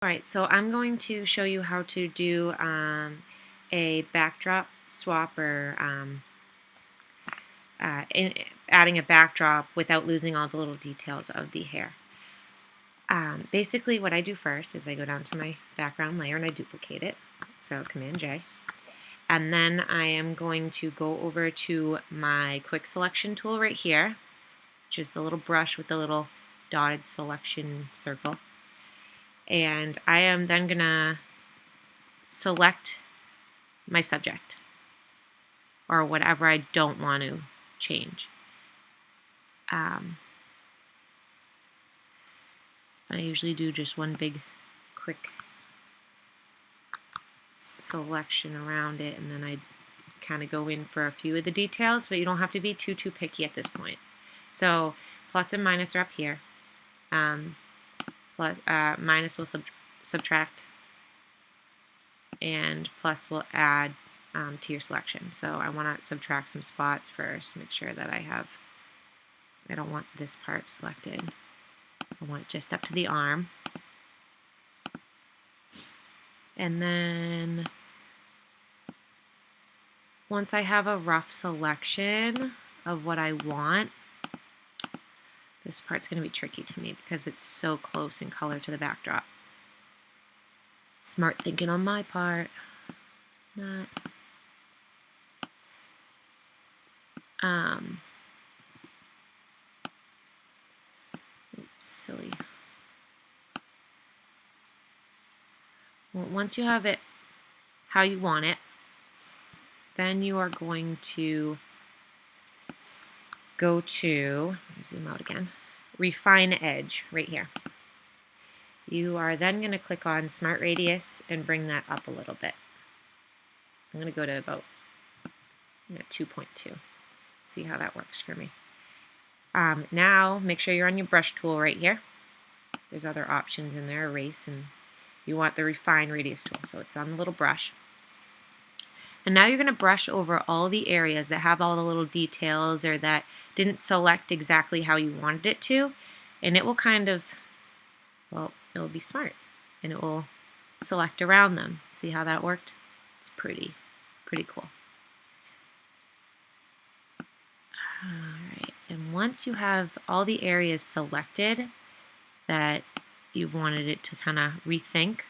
Alright, so I'm going to show you how to do a backdrop swap or adding a backdrop without losing all the little details of the hair. Basically what I do first is I go down to my background layer and I duplicate it, so Command J. And then I am going to go over to my quick selection tool right here, which is the little brush with the little dotted selection circle. And I am then going to select my subject or whatever I don't want to change. I usually do just one big quick selection around it, and then I kind of go in for a few of the details, but you don't have to be too picky at this point. So plus and minus are up here. Minus will subtract, and plus will add to your selection. So I want to subtract some spots first, make sure that I don't want this part selected. I want it just up to the arm. And then once I have a rough selection of what I want, this part's going to be tricky to me because it's so close in color to the backdrop. Smart thinking on my part. Not. Oops, silly. Well, once you have it how you want it, then you are going to go to, zoom out again, Refine Edge right here. You are then going to click on Smart Radius and bring that up a little bit. I'm going to go to about 2.2. See how that works for me. Now make sure you're on your brush tool right here. There's other options in there, erase, and you want the Refine Radius tool, so it's on the little brush. And now you're going to brush over all the areas that have all the little details or that didn't select exactly how you wanted it to, and it will kind of, well, it will be smart, and it will select around them. See how that worked? It's pretty cool. Alright, and once you have all the areas selected that you wanted it to kind of rethink,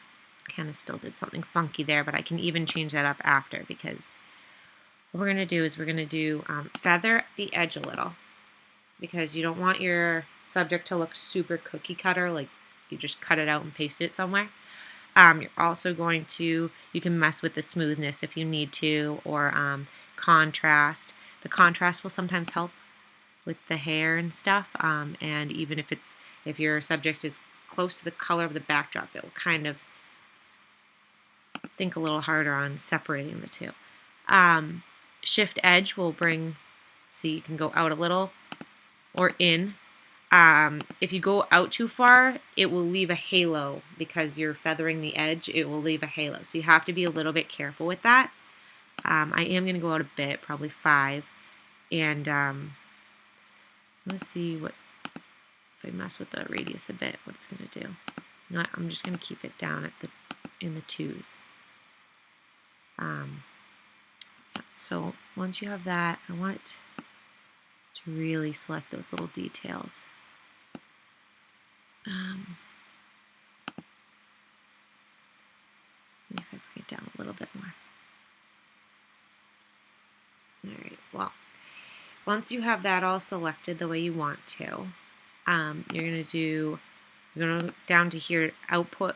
kind of still did something funky there, but I can even change that up after, because what we're going to do is we're going to do feather the edge a little, because you don't want your subject to look super cookie cutter, like you just cut it out and paste it somewhere. You're also going to, you can mess with the smoothness if you need to, or contrast. The contrast will sometimes help with the hair and stuff, and even if your subject is close to the color of the backdrop, it will kind of think a little harder on separating the two. Shift Edge will bring, see, you can go out a little or in. If you go out too far, it will leave a halo because you're feathering the edge. It will leave a halo, so you have to be a little bit careful with that. I am going to go out a bit, probably 5, and let's see what if I mess with the radius a bit, what it's going to do. You know what, I'm just going to keep it down at in the 2s. So once you have that, I want it to really select those little details. Maybe if I bring it down a little bit more. Alright, well, once you have that all selected the way you want to, you're going to go down to here, output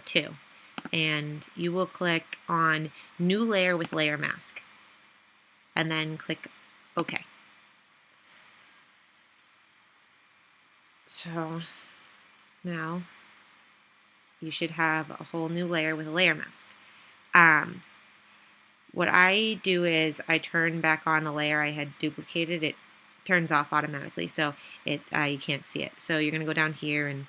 2, and you will click on New Layer with Layer Mask, and then click OK. So now you should have a whole new layer with a layer mask. What I do is I turn back on the layer I had duplicated. It turns off automatically, so you can't see it. So you're going to go down here and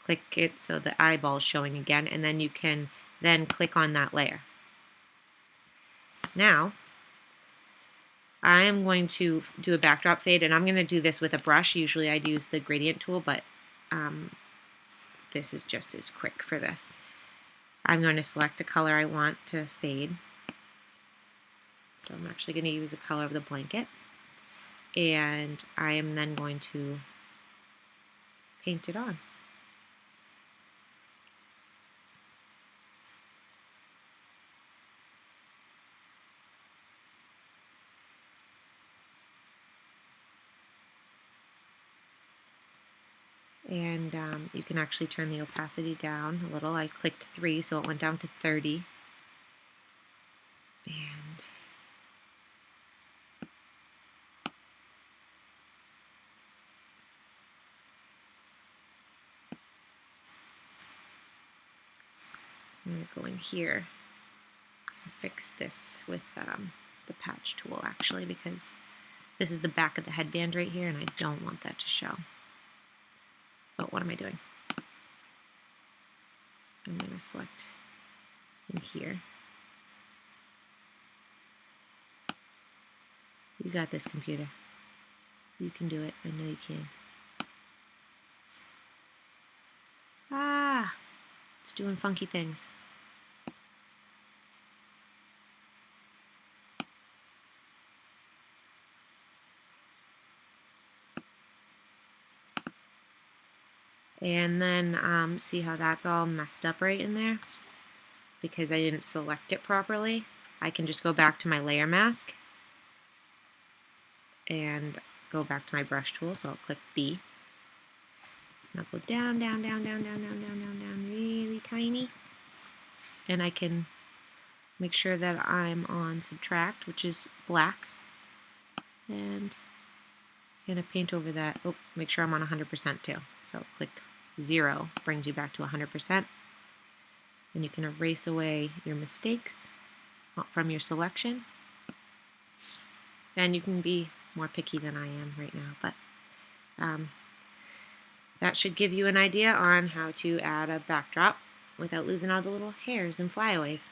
click it so the eyeball is showing again, and then you can then click on that layer. Now I am going to do a backdrop fade, and I'm going to do this with a brush. Usually I'd use the gradient tool, but this is just as quick for this. I'm going to select a color I want to fade. So I'm actually going to use a color of the blanket. And I am then going to paint it on. And you can actually turn the opacity down a little. I clicked 3, so it went down to 30. And I'm going to go in here and fix this with the patch tool, actually, because this is the back of the headband right here, and I don't want that to show. But what am I doing? I'm going to select in here. You got this, computer. You can do it. I know you can. Ah! It's doing funky things. And then see how that's all messed up right in there? Because I didn't select it properly. I can just go back to my layer mask and go back to my brush tool. So I'll click B. And I'll go down, down, down, down, down, down, down, down, down, really tiny. And I can make sure that I'm on subtract, which is black. And I'm going to paint over that. Oh, make sure I'm on 100% too. So click 0, brings you back to 100%. And you can erase away your mistakes from your selection. And you can be more picky than I am right now, but that should give you an idea on how to add a backdrop without losing all the little hairs and flyaways.